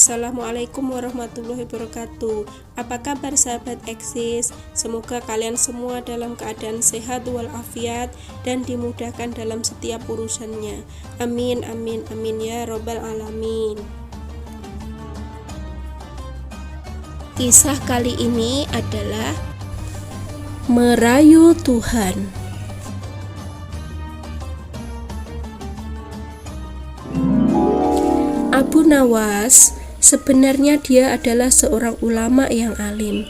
Assalamualaikum warahmatullahi wabarakatuh. Apa kabar sahabat Eksis? Semoga kalian semua dalam keadaan sehat walafiat dan dimudahkan dalam setiap urusannya. Amin amin amin ya robbal alamin. Kisah kali ini adalah merayu Tuhan. Abu Nawas, sebenarnya dia adalah seorang ulama yang alim.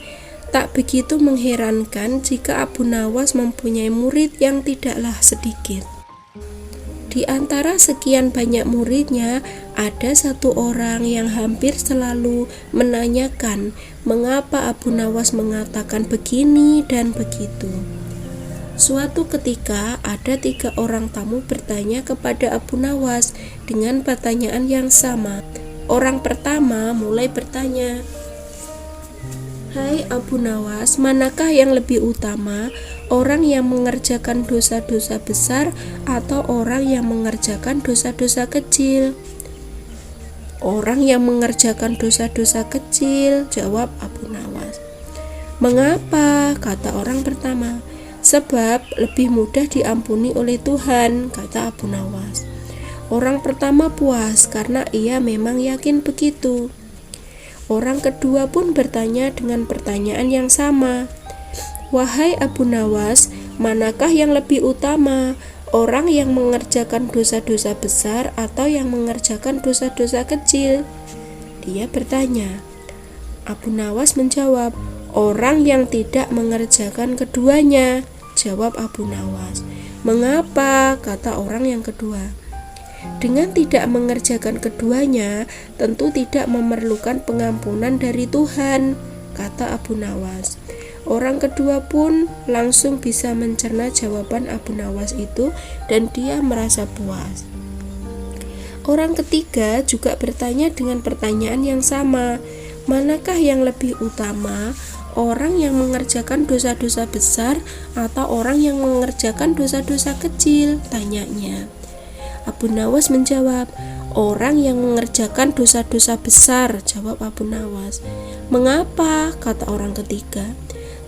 Tak begitu mengherankan jika Abu Nawas mempunyai murid yang tidaklah sedikit. Di antara sekian banyak muridnya, ada satu orang yang hampir selalu menanyakan mengapa Abu Nawas mengatakan begini dan begitu. Suatu ketika ada 3 orang tamu bertanya kepada Abu Nawas dengan pertanyaan yang sama. Orang pertama mulai bertanya, "Hai Abu Nawas, manakah yang lebih utama, orang yang mengerjakan dosa-dosa besar atau orang yang mengerjakan dosa-dosa kecil?" "Orang yang mengerjakan dosa-dosa kecil," jawab Abu Nawas. "Mengapa?" kata orang pertama. "Sebab lebih mudah diampuni oleh Tuhan," kata Abu Nawas. Orang pertama puas karena ia memang yakin begitu. Orang kedua pun bertanya dengan pertanyaan yang sama. "Wahai Abu Nawas, manakah yang lebih utama, orang yang mengerjakan dosa-dosa besar atau yang mengerjakan dosa-dosa kecil?" Dia bertanya. Abu Nawas menjawab, "Orang yang tidak mengerjakan keduanya," jawab Abu Nawas. "Mengapa?" kata orang yang kedua. "Dengan tidak mengerjakan keduanya, tentu tidak memerlukan pengampunan dari Tuhan," kata Abu Nawas. Orang kedua pun langsung bisa mencerna jawaban Abu Nawas itu dan dia merasa puas. Orang ketiga juga bertanya dengan pertanyaan yang sama. "Manakah yang lebih utama, orang yang mengerjakan dosa-dosa besar atau orang yang mengerjakan dosa-dosa kecil?" tanyanya. Abu Nawas menjawab, "Orang yang mengerjakan dosa-dosa besar," jawab Abu Nawas. "Mengapa?" kata orang ketiga.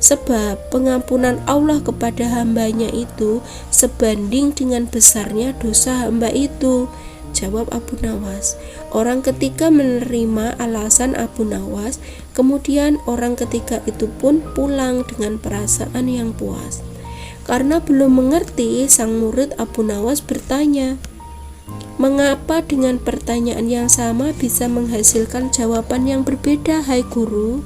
"Sebab pengampunan Allah kepada hambanya itu sebanding dengan besarnya dosa hamba itu," jawab Abu Nawas. Orang ketiga menerima alasan Abu Nawas. Kemudian orang ketiga itu pun pulang dengan perasaan yang puas. Karena belum mengerti, sang murid Abu Nawas bertanya, "Mengapa dengan pertanyaan yang sama bisa menghasilkan jawaban yang berbeda, hai guru?"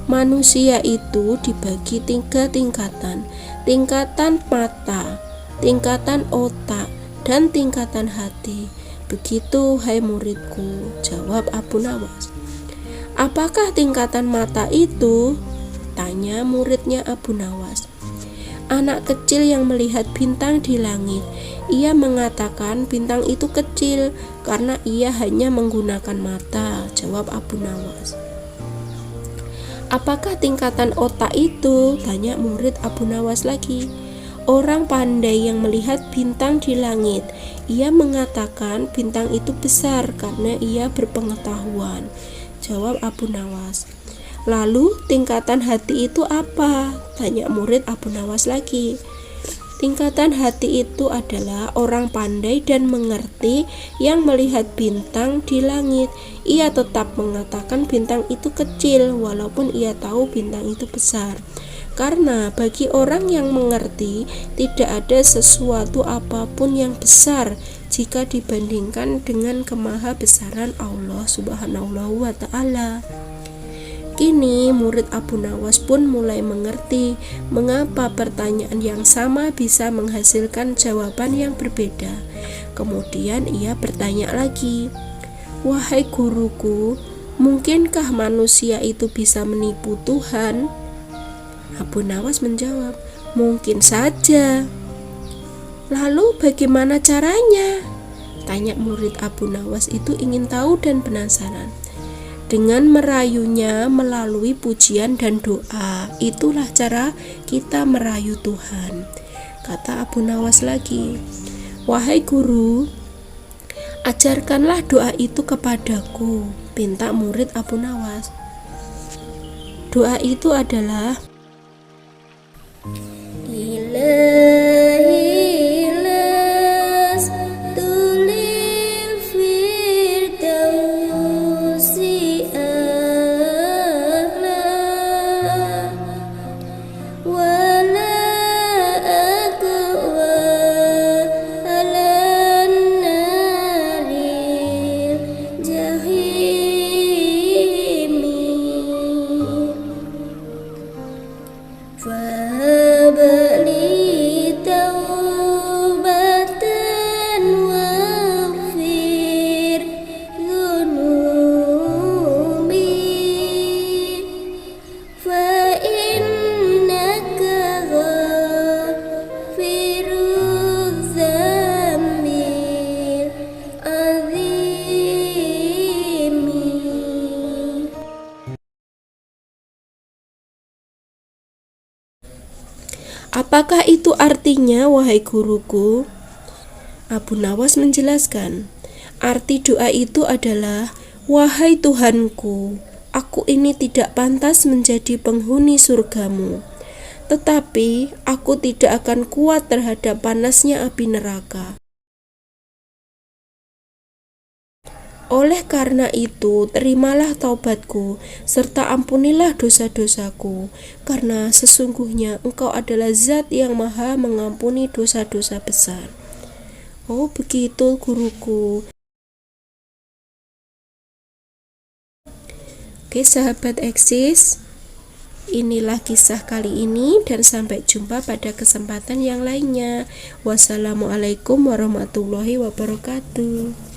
"Manusia itu dibagi 3 tingkatan. Tingkatan mata, tingkatan otak, dan tingkatan hati. Begitu, hai muridku," jawab Abu Nawas. "Apakah tingkatan mata itu?" tanya muridnya Abu Nawas. "Anak kecil yang melihat bintang di langit, ia mengatakan bintang itu kecil karena ia hanya menggunakan mata," jawab Abu Nawas. "Apakah tingkatan otak itu?" tanya murid Abu Nawas lagi. "Orang pandai yang melihat bintang di langit, ia mengatakan bintang itu besar karena ia berpengetahuan," jawab Abu Nawas. "Lalu tingkatan hati itu apa?" tanya murid Abu Nawas lagi. "Tingkatan hati itu adalah orang pandai dan mengerti yang melihat bintang di langit. Ia tetap mengatakan bintang itu kecil walaupun ia tahu bintang itu besar. Karena bagi orang yang mengerti, tidak ada sesuatu apapun yang besar jika dibandingkan dengan kemahabesaran Allah Subhanahu wa ta'ala." Kini murid Abu Nawas pun mulai mengerti mengapa pertanyaan yang sama bisa menghasilkan jawaban yang berbeda. Kemudian ia bertanya lagi, "Wahai guruku, mungkinkah manusia itu bisa menipu Tuhan?" Abu Nawas menjawab, "Mungkin saja." "Lalu bagaimana caranya?" tanya murid Abu Nawas itu ingin tahu dan penasaran. "Dengan merayunya melalui pujian dan doa. Itulah cara kita merayu Tuhan," kata Abu Nawas lagi. "Wahai guru, Ajarkanlah doa itu kepadaku, pinta murid Abu Nawas. Doa itu adalah apakah itu artinya, wahai guruku? Abu Nawas menjelaskan, arti doa itu adalah, wahai Tuhanku, aku ini tidak pantas menjadi penghuni surgamu, tetapi aku tidak akan kuat terhadap panasnya api neraka. Oleh karena itu, terimalah taubatku, serta ampunilah dosa-dosaku, karena sesungguhnya Engkau adalah Zat yang Maha mengampuni dosa-dosa besar. Oh, begitu guruku. Oke, sahabat Eksis, inilah kisah kali ini dan sampai jumpa pada kesempatan yang lainnya. Wassalamualaikum warahmatullahi wabarakatuh.